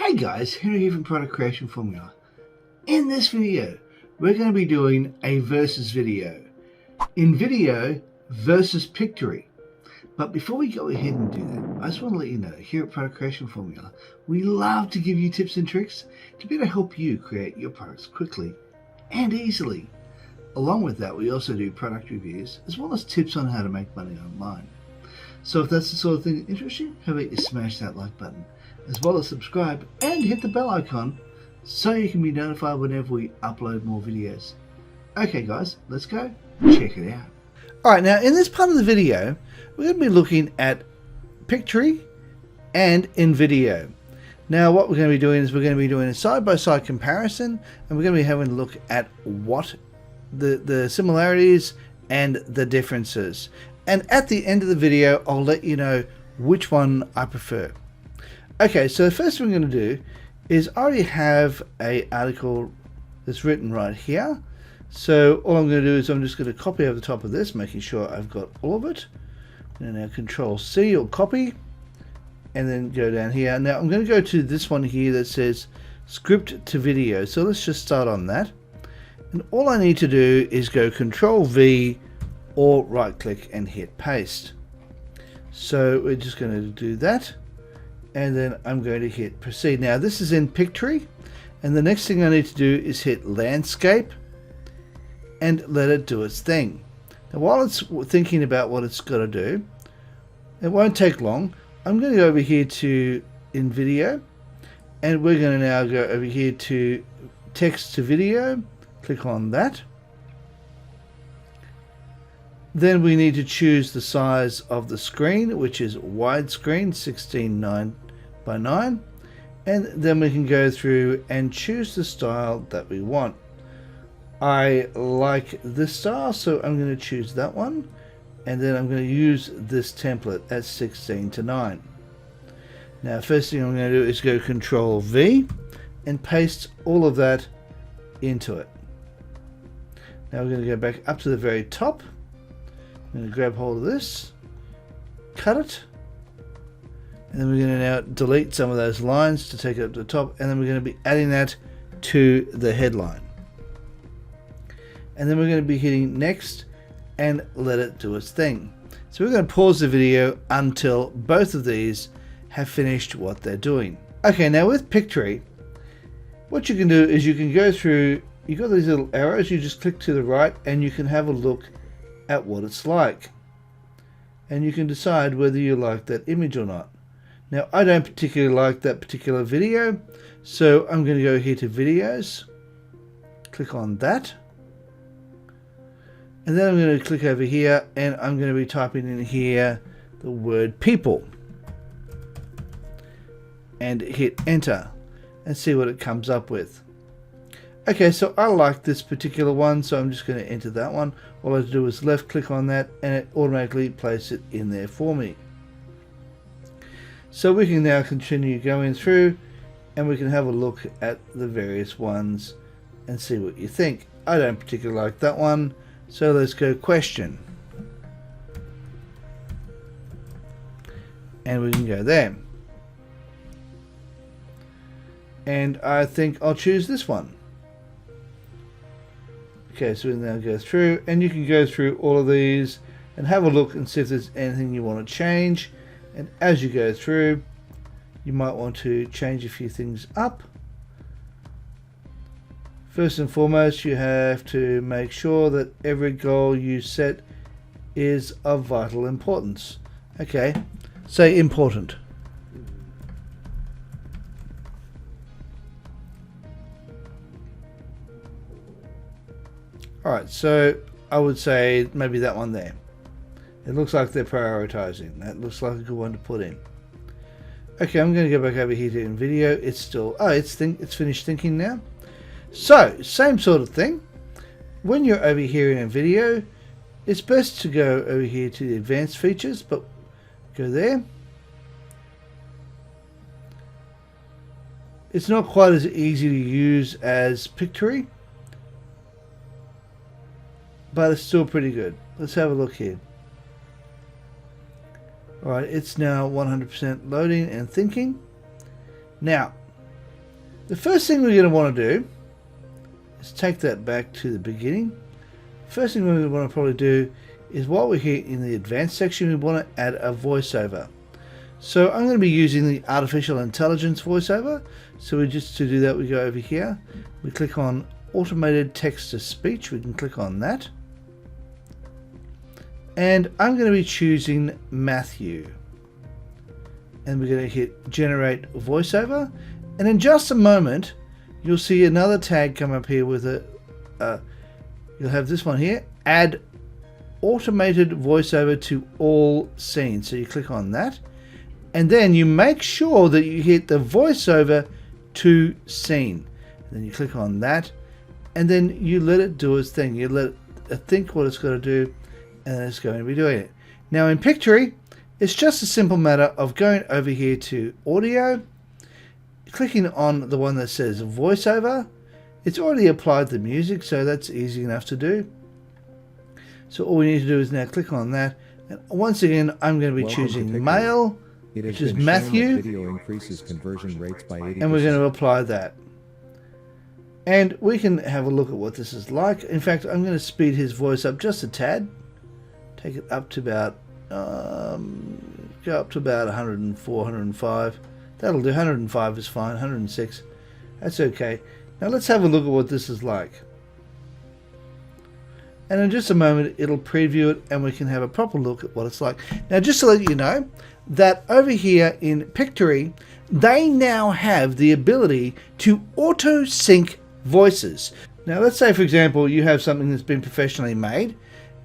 Hey guys, Henry here from Product Creation Formula. In this video, we're going to be doing a versus video. InVideo versus Pictory. But before we go ahead and do that, I just want to let you know, here at Product Creation Formula, we love to give you tips and tricks to be able to help you create your products quickly and easily. Along with that, we also do product reviews, as well as tips on how to make money online. So if that's the sort of thing that interests you, how about you smash that like button, as well as subscribe and hit the bell icon so you can be notified whenever we upload more videos. Okay guys, let's go check it out. Alright, now in this part of the video, we're going to be looking at Pictory and InVideo. Now what we're going to be doing is we're going to be doing a side-by-side comparison, and we're going to be having a look at what the similarities and the differences. And at the end of the video, I'll let you know which one I prefer. Okay, so the first thing we're going to do is I already have an article that's written right here. So all I'm going to do is I'm just going to copy over the top of this, making sure I've got all of it. And now Control C or copy, and then go down here. Now I'm going to go to this one here that says script to video. So let's just start on that. And all I need to do is go Control V or right click and hit paste. So we're just going to do that. And then I'm going to hit proceed. Now this is in Pictory, and the next thing I need to do is hit landscape and let it do its thing. Now while it's thinking about what it's got to do, it won't take long. I'm going to go over here to InVideo, and we're going to now go over here to text to video. Click on that. Then we need to choose the size of the screen, which is widescreen 16:9 by 9, and then we can go through and choose the style that we want. I like this style, so I'm going to choose that one, and then I'm going to use this template at 16:9. Now first thing I'm going to do is go Control V and paste all of that into it. Now we're going to go back up to the very top. I'm going to grab hold of this, cut it, and then we're going to now delete some of those lines to take it up to the top, and then we're going to be adding that to the headline. And then we're going to be hitting next and let it do its thing. So we're going to pause the video until both of these have finished what they're doing. Okay, now with Pictory, what you can do is you can go through, you've got these little arrows, you just click to the right and you can have a look at what it's like, and you can decide whether you like that image or not. Now I don't particularly like that particular video, so I'm going to go here to videos, click on that, and then I'm going to click over here and I'm going to be typing in here the word people and hit enter and see what it comes up with. Okay, so I like this particular one, so I'm just going to enter that one. All I have to do is left click on that and it automatically places it in there for me. So we can now continue going through and we can have a look at the various ones and see what you think. I don't particularly like that one, so let's go question. And we can go there. And I think I'll choose this one. Okay, so we'll now go through, and you can go through all of these and have a look and see if there's anything you want to change. And as you go through, you might want to change a few things up. First and foremost, you have to make sure that every goal you set is of vital importance. Okay, say important. Alright, so I would say maybe that one there. It looks like they're prioritizing. That looks like a good one to put in. Okay, I'm going to go back over here to InVideo. It's still, it's finished thinking now. So, same sort of thing. When you're over here in InVideo, it's best to go over here to the advanced features, but go there. It's not quite as easy to use as Pictory, but it's still pretty good. Let's have a look here. Alright, it's now 100% loading and thinking. Now, The first thing we're going to want to do is take that back to the beginning. First thing we want to probably do is, while we're here in the advanced section, we want to add a voiceover. So I'm going to be using the artificial intelligence voiceover. So to do that, we go over here, we click on automated text to speech. We can click on that, and I'm going to be choosing Matthew, and we're going to hit generate voiceover, and in just a moment you'll see another tag come up here with you'll have this one here, add automated voiceover to all scenes. So you click on that, and then you make sure that you hit the voiceover to scene, and then you click on that, and then you let it do its thing. You let it think what it's got to do, and then it's going to be doing it. Now in Pictory, it's just a simple matter of going over here to audio, clicking on the one that says voiceover. It's already applied the music, so that's easy enough to do. So all we need to do is now click on that, and once again I'm going to be choosing male, which is Matthew, video increases conversion rates by 80%. and we're going to apply that. And we can have a look at what this is like. In fact, I'm going to speed his voice up just a tad, take it up to about go up to about 104, 105. That'll do. 105 is fine. 106, that's okay. Now let's have a look at what this is like. And in just a moment it'll preview it, and we can have a proper look at what it's like. Now, just to let you know that over here in Pictory, they now have the ability to auto sync voices. Now let's say, for example, you have something that's been professionally made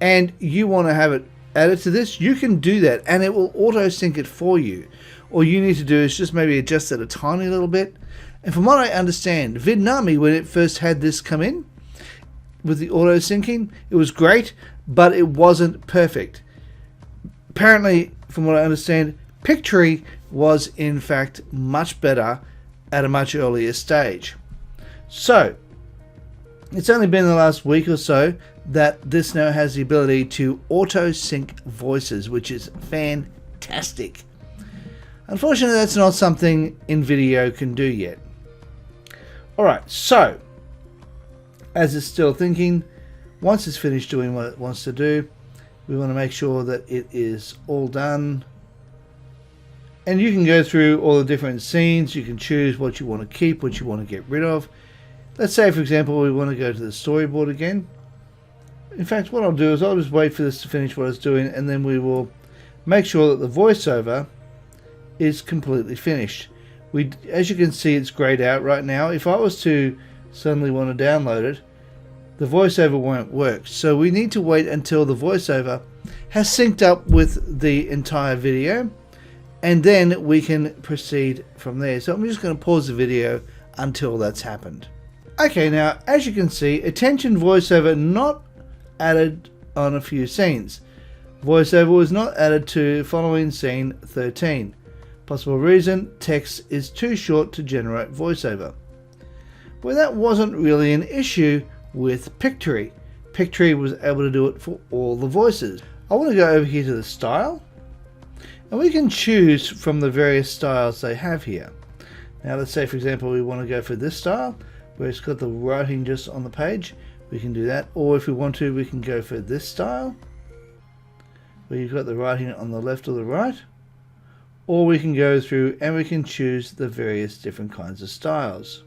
and you want to have it added to this. You can do that, and it will auto sync it for you. All you need to do is just maybe adjust it a tiny little bit. And from what I understand, Vidnami, when it first had this come in with the auto syncing, it was great, but it wasn't perfect. Apparently, from what I understand, Pictory was in fact much better at a much earlier stage. So it's only been the last week or so that this now has the ability to auto sync voices, which is fantastic. Unfortunately, that's not something InVideo can do yet. Alright, so as it's still thinking, once it's finished doing what it wants to do, we want to make sure that it is all done. And you can go through all the different scenes. You can choose what you want to keep, what you want to get rid of. Let's say, for example, we want to go to the storyboard again. In fact, what I'll do is I'll just wait for this to finish what it's doing, and then we will make sure that the voiceover is completely finished. As you can see, it's grayed out right now. If I was to suddenly want to download it, the voiceover won't work. So we need to wait until the voiceover has synced up with the entire video, and then we can proceed from there. So I'm just going to pause the video until that's happened. Okay, now as you can see, attention voiceover not added on a few scenes. Voiceover was not added to following scene 13. Possible reason, text is too short to generate voiceover. Well, that wasn't really an issue with Pictory. Pictory was able to do it for all the voices. I want to go over here to the style, and we can choose from the various styles they have here. Now let's say, for example, we want to go for this style where it's got the writing just on the page. We can do that, or if we want to, we can go for this style where you've got the writing on the left or the right, or we can go through and we can choose the various different kinds of styles.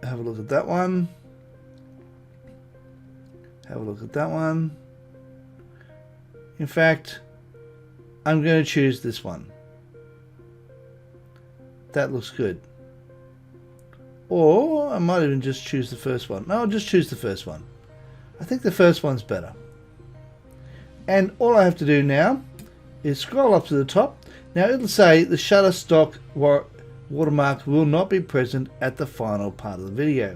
Have a look at that one. Have a look at that one. In fact, I'm going to choose this one. That looks good. Or I might even just choose the first one. No, I'll just choose the first one. I think the first one's better. And all I have to do now is scroll up to the top. Now it'll say the Shutterstock watermark will not be present at the final part of the video.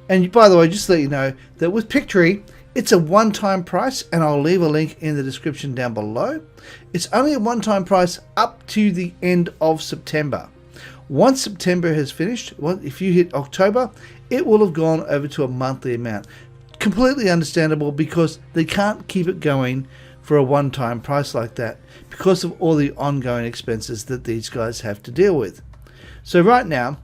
And by the way, just to let you know that with Pictory, it's a one-time price, and I'll leave a link in the description down below. It's only a one-time price up to the end of September. Once September has finished, if you hit October, it will have gone over to a monthly amount. Completely understandable, because they can't keep it going for a one-time price like that because of all the ongoing expenses that these guys have to deal with. So right now,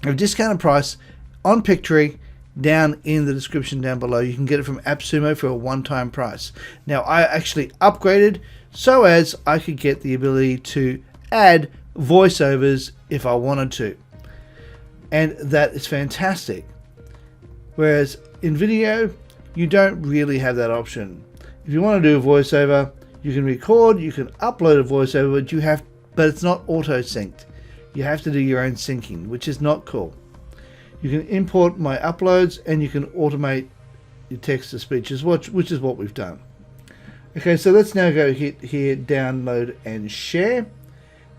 a discounted price on Pictory down in the description down below. You can get it from AppSumo for a one-time price. Now, I actually upgraded so as I could get the ability to add voiceovers if I wanted to. And that is fantastic. Whereas in video, you don't really have that option. If you want to do a voiceover, you can record, you can upload a voiceover, but it's not auto-synced. You have to do your own syncing, which is not cool. You can import my uploads and you can automate your text-to-speech, which is what we've done. Okay, so let's now go hit here, download and share.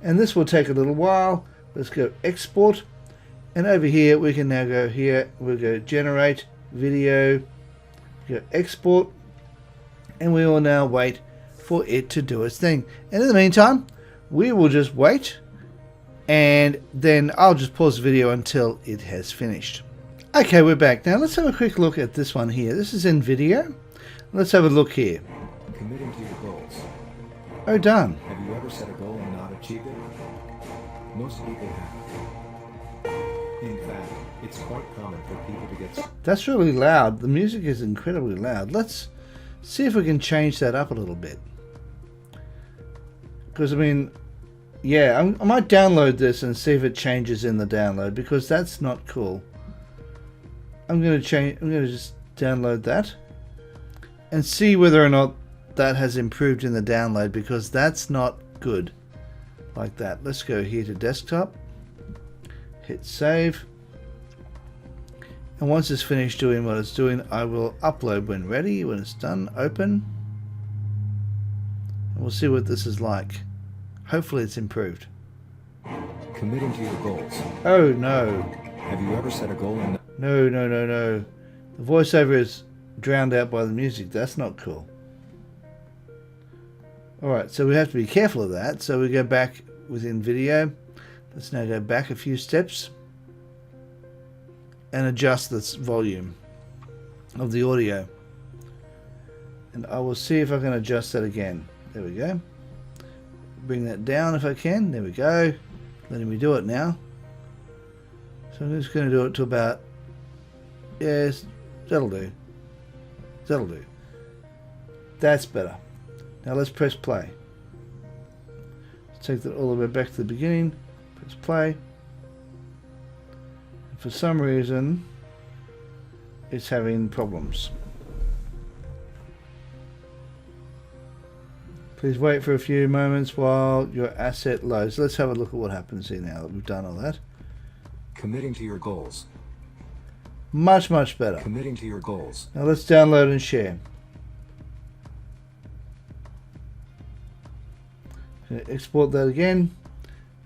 And this will take a little while. Let's go export. And over here, we can now go here. We'll go generate video, go export. And we will now wait for it to do its thing. And in the meantime, we will just wait. And then I'll just pause the video until it has finished. Okay, we're back. Now let's have a quick look at this one here. This is InVideo. Let's have a look here. Committing to your goals. Oh, done. Have you ever set a goal and not achieved it? Most people have. In fact, it's quite common for people to get... That's really loud. The music is incredibly loud. Let's see if we can change that up a little bit. Because, I mean, yeah, I might download this and see if it changes in the download, because that's not cool. I'm going to just download that and see whether or not that has improved in the download, because that's not good like that. Let's go here to desktop, hit save, and once it's finished doing what it's doing, I will upload when ready. When it's done, open, and we'll see what this is like. Hopefully it's improved. Committing to your goals. Oh no. Have you ever set a goal and... No. The voiceover is drowned out by the music. That's not cool. Alright, so we have to be careful of that. So we go back within video. Let's now go back a few steps and adjust this volume of the audio. And I will see if I can adjust that again. There we go. Bring that down if I can. There we go. Letting me do it now. So I'm just going to do it to about... Yes, that'll do. That'll do. That's better. Now let's press play. Let's take that all the way back to the beginning. Press play. And for some reason, it's having problems. Please wait for a few moments while your asset loads. Let's have a look at what happens here now that we've done all that. Committing to your goals. Much better. Committing to your goals. Now let's download and share. Export that again,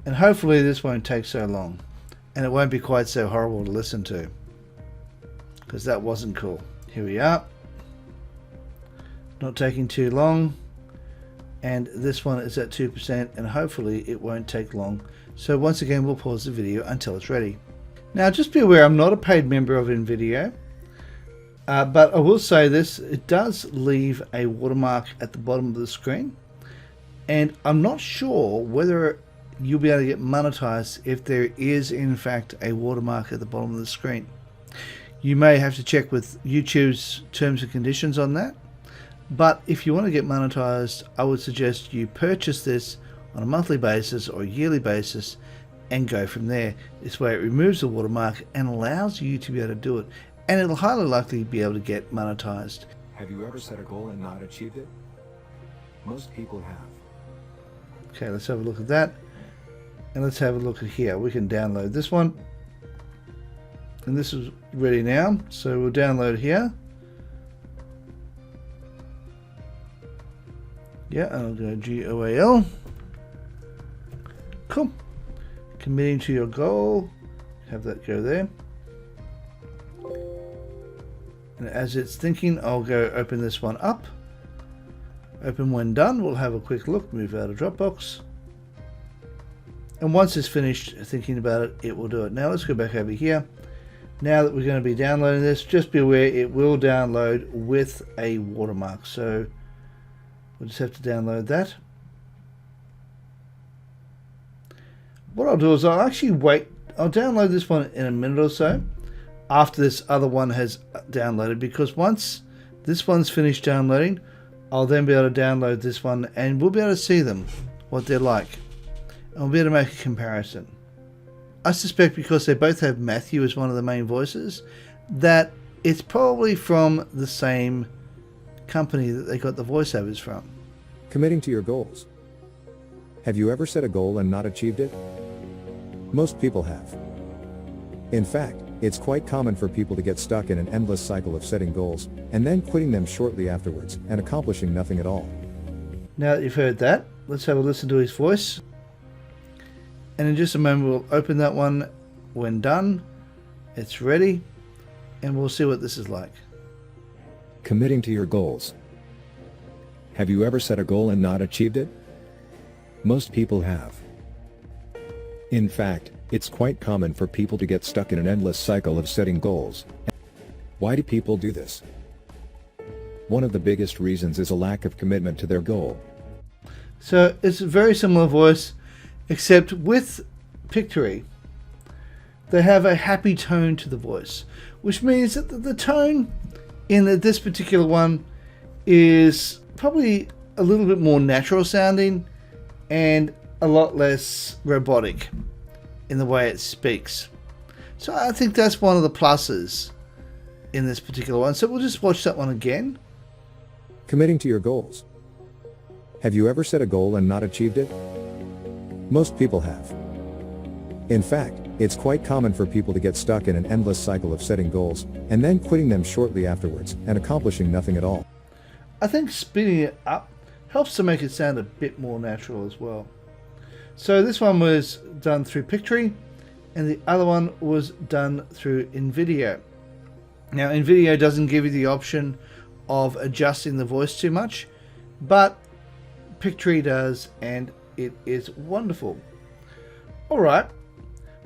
and hopefully this won't take so long, and it won't be quite so horrible to listen to, because that wasn't cool. Here we are. Not taking too long, and this one is at 2%, and hopefully it won't take long. So once again, we'll pause the video until it's ready. Now just be aware, I'm not a paid member of InVideo, but I will say this, it does leave a watermark at the bottom of the screen, and I'm not sure whether you'll be able to get monetized if there is in fact a watermark at the bottom of the screen. You may have to check with YouTube's terms and conditions on that, but if you want to get monetized, I would suggest you purchase this on a monthly basis or a yearly basis and go from there. This way it removes the watermark and allows you to be able to do it, and it'll highly likely be able to get monetized. Have you ever set a goal and not achieved it? Most people have. Okay, let's have a look at that, and let's have a look at here. We can download this one, and this is ready now, so we'll download here. Yeah, I'll go GOAL. Cool. Committing to your goal. Have that go there. And as it's thinking, I'll go open this one up. Open when done. We'll have a quick look. Move out of Dropbox. And once it's finished thinking about it, it will do it. Now let's go back over here. Now that we're going to be downloading this, just be aware it will download with a watermark. So we'll just have to download that. what I'll do is I'll actually wait. I'll download this one in a minute or so after this other one has downloaded, because once this one's finished downloading, I'll then be able to download this one and we'll be able to see them, what they're like, and we'll be able to make a comparison. I suspect because they both have Matthew as one of the main voices, that it's probably from the same company that they got the voiceovers from. Committing to your goals. Have you ever set a goal and not achieved it? Most people have. In fact, it's quite common for people to get stuck in an endless cycle of setting goals, and then quitting them shortly afterwards, and accomplishing nothing at all. Now that you've heard that, let's have a listen to his voice. And in just a moment we'll open that one. When done, it's ready, and we'll see what this is like. Committing to your goals. Have you ever set a goal and not achieved it? Most people have. In fact, it's quite common for people to get stuck in an endless cycle of setting goals. Why do people do this? One of the biggest reasons is a lack of commitment to their goal. So it's a very similar voice, except with Pictory, they have a happy tone to the voice, which means that the tone in this particular one is probably a little bit more natural sounding and a lot less robotic in the way it speaks. So I think that's one of the pluses in this particular one. So we'll just watch that one again. Committing to your goals. Have you ever set a goal and not achieved it? Most people have. In fact, it's quite common for people to get stuck in an endless cycle of setting goals, and then quitting them shortly afterwards, and accomplishing nothing at all. I think speeding it up helps to make it sound a bit more natural as well. So this one was done through Pictory, and the other one was done through InVideo. Now InVideo doesn't give you the option of adjusting the voice too much, but Pictory does, and it is wonderful. Alright,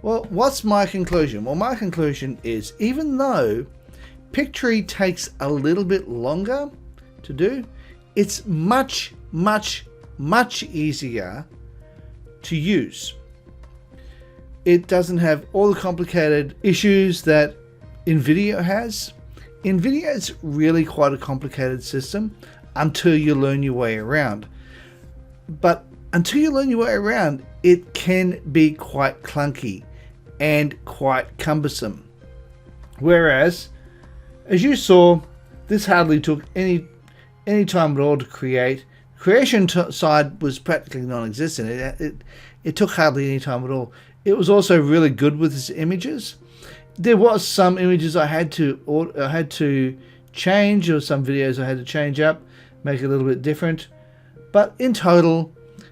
well, what's my conclusion? Well, my conclusion is, even though Pictory takes a little bit longer to do, it's much easier to use. It doesn't have all the complicated issues that InVideo has. InVideo is really quite a complicated system until you learn your way around. But until you learn your way around, it can be quite clunky and quite cumbersome. Whereas, as you saw, this hardly took any time at all to create. Creation side was practically non-existent. It took hardly any time at all. It was also really good with its images. There was some images I had to change, or some videos I had to change up, make it a little bit different. But in total,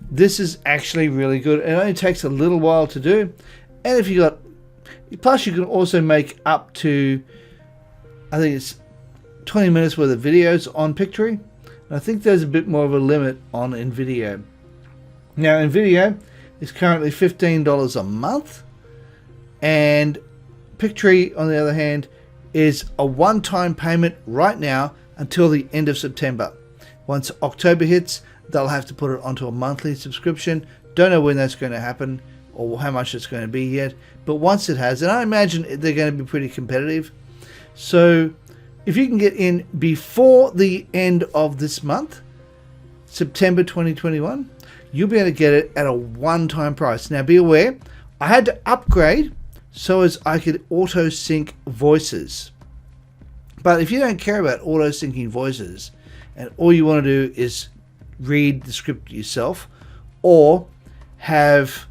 this is actually really good. It only takes a little while to do, and if you got, plus you can also make up to, I think it's 20 minutes worth of videos on Pictory. And I think there's a bit more of a limit on InVideo. Now InVideo is currently $15 a month, and Pictory, on the other hand, is a one-time payment right now until the end of September. Once October hits, they'll have to put it onto a monthly subscription. Don't know when that's going to happen or how much it's going to be yet, but once it has, and I imagine they're going to be pretty competitive. So if you can get in before the end of this month, September 2021, you'll be able to get it at a one-time price. Now be aware, I had to upgrade so as I could auto sync voices. But if you don't care about auto syncing voices and all you want to do is read the script yourself or have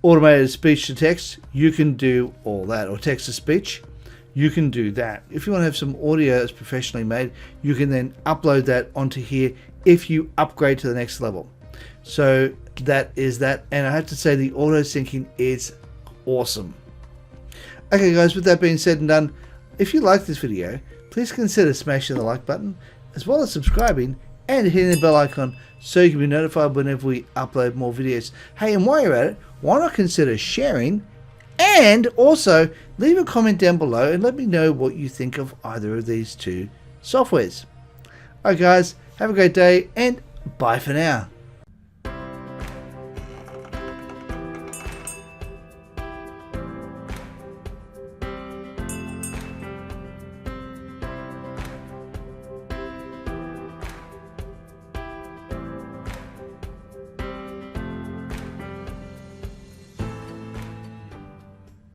automated speech to text, you can do all that, or text to speech, you can do that. If you want to have some audio that's professionally made, you can then upload that onto here if you upgrade to the next level. So that is that, and I have to say the auto syncing is awesome. Okay guys, with that being said and done, if you like this video, please consider smashing the like button as well as subscribing and hitting the bell icon so you can be notified whenever we upload more videos. Hey, and while you're at it, why not consider sharing, and also leave a comment down below and let me know what you think of either of these two softwares. Alright guys, have a great day and bye for now.